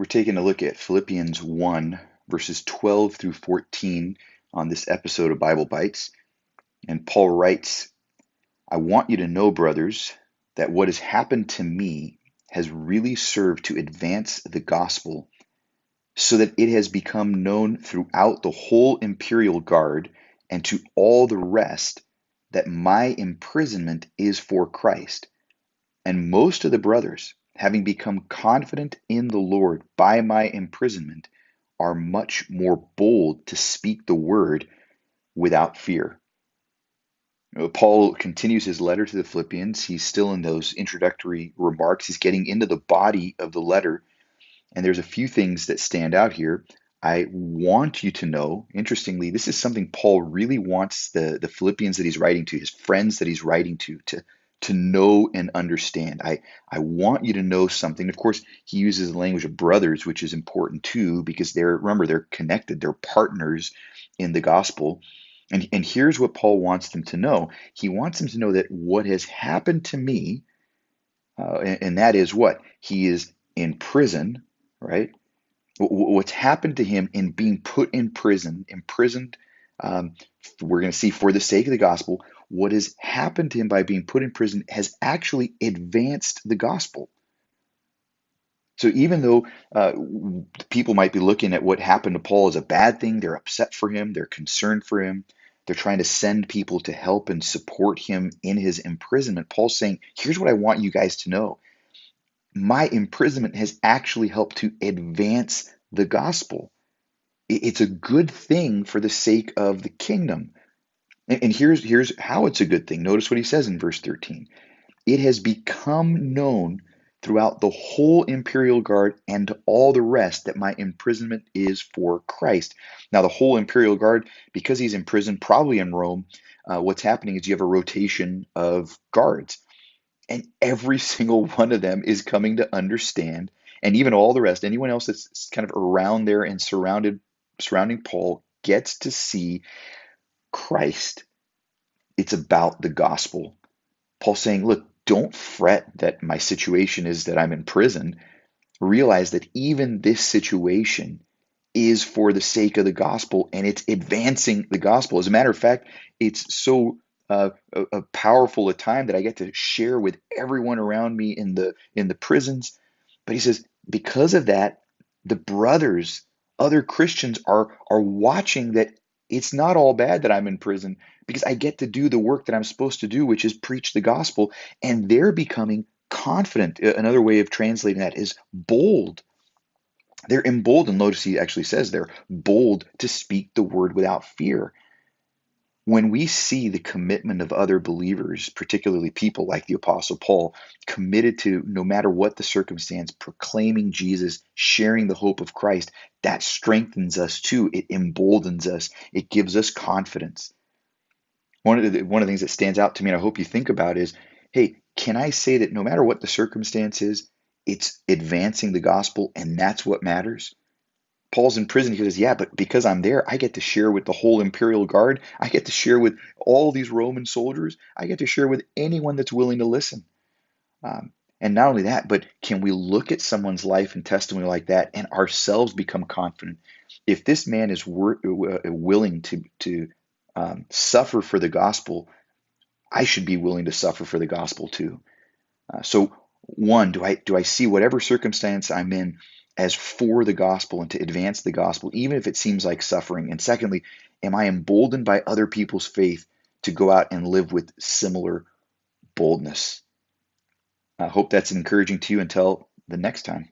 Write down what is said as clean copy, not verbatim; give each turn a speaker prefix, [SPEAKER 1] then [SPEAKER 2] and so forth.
[SPEAKER 1] We're taking a look at Philippians 1, verses 12 through 14 on this episode of Bible Bites. And Paul writes, I want you to know, brothers, that what has happened to me has really served to advance the gospel, so that it has become known throughout the whole imperial guard and to all the rest that my imprisonment is for Christ. And most of the brothers, having become confident in the Lord by my imprisonment, are much more bold to speak the word without fear. Paul continues his letter to the Philippians. He's still in those introductory remarks. He's getting into the body of the letter. And there's a few things that stand out here. I want you to know, interestingly, this is something Paul really wants the Philippians that he's writing to, his friends that he's writing to know and understand. I want you to know something. Of course, he uses the language of brothers, which is important too, because they're connected, they're partners in the gospel. And here's what Paul wants them to know. He wants them to know that what has happened to me, and that is what? He is in prison, right? What's happened to him in being put in prison, imprisoned, we're going to see for the sake of the gospel, what has happened to him by being put in prison has actually advanced the gospel. So even though people might be looking at what happened to Paul as a bad thing, they're upset for him, they're concerned for him, they're trying to send people to help and support him in his imprisonment. Paul's saying, here's what I want you guys to know. My imprisonment has actually helped to advance the gospel. It's a good thing for the sake of the kingdom. And here's how it's a good thing. Notice what he says in verse 13. It has become known throughout the whole imperial guard and to all the rest that my imprisonment is for Christ. Now, the whole imperial guard, because he's in prison, probably in Rome, what's happening is you have a rotation of guards. And every single one of them is coming to understand, and even all the rest, anyone else that's kind of around there and surrounding Paul gets to see Christ. It's about the gospel. Paul's saying, look, don't fret that my situation is that I'm in prison. Realize that even this situation is for the sake of the gospel, and it's advancing the gospel. As a matter of fact, it's so a powerful a time that I get to share with everyone around me in the prisons. But he says, because of that, the brothers, other Christians are watching that it's not all bad that I'm in prison because I get to do the work that I'm supposed to do, which is preach the gospel, and they're becoming confident. Another way of translating that is bold. They're emboldened. Notice he actually says they're bold to speak the word without fear. When we see the commitment of other believers, particularly people like the Apostle Paul, committed to, no matter what the circumstance, proclaiming Jesus, sharing the hope of Christ, that strengthens us too. It emboldens us. It gives us confidence. One of the things that stands out to me, and I hope you think about, is, hey, can I say that no matter what the circumstance is, it's advancing the gospel, and that's what matters? Paul's in prison. He says, yeah, but because I'm there, I get to share with the whole imperial guard. I get to share with all these Roman soldiers. I get to share with anyone that's willing to listen. And not only that, but can we look at someone's life and testimony like that and ourselves become confident? If this man is willing to suffer for the gospel, I should be willing to suffer for the gospel too. So one, do I see whatever circumstance I'm in as for the gospel and to advance the gospel, even if it seems like suffering? And secondly, am I emboldened by other people's faith to go out and live with similar boldness? I hope that's encouraging to you. Until the next time.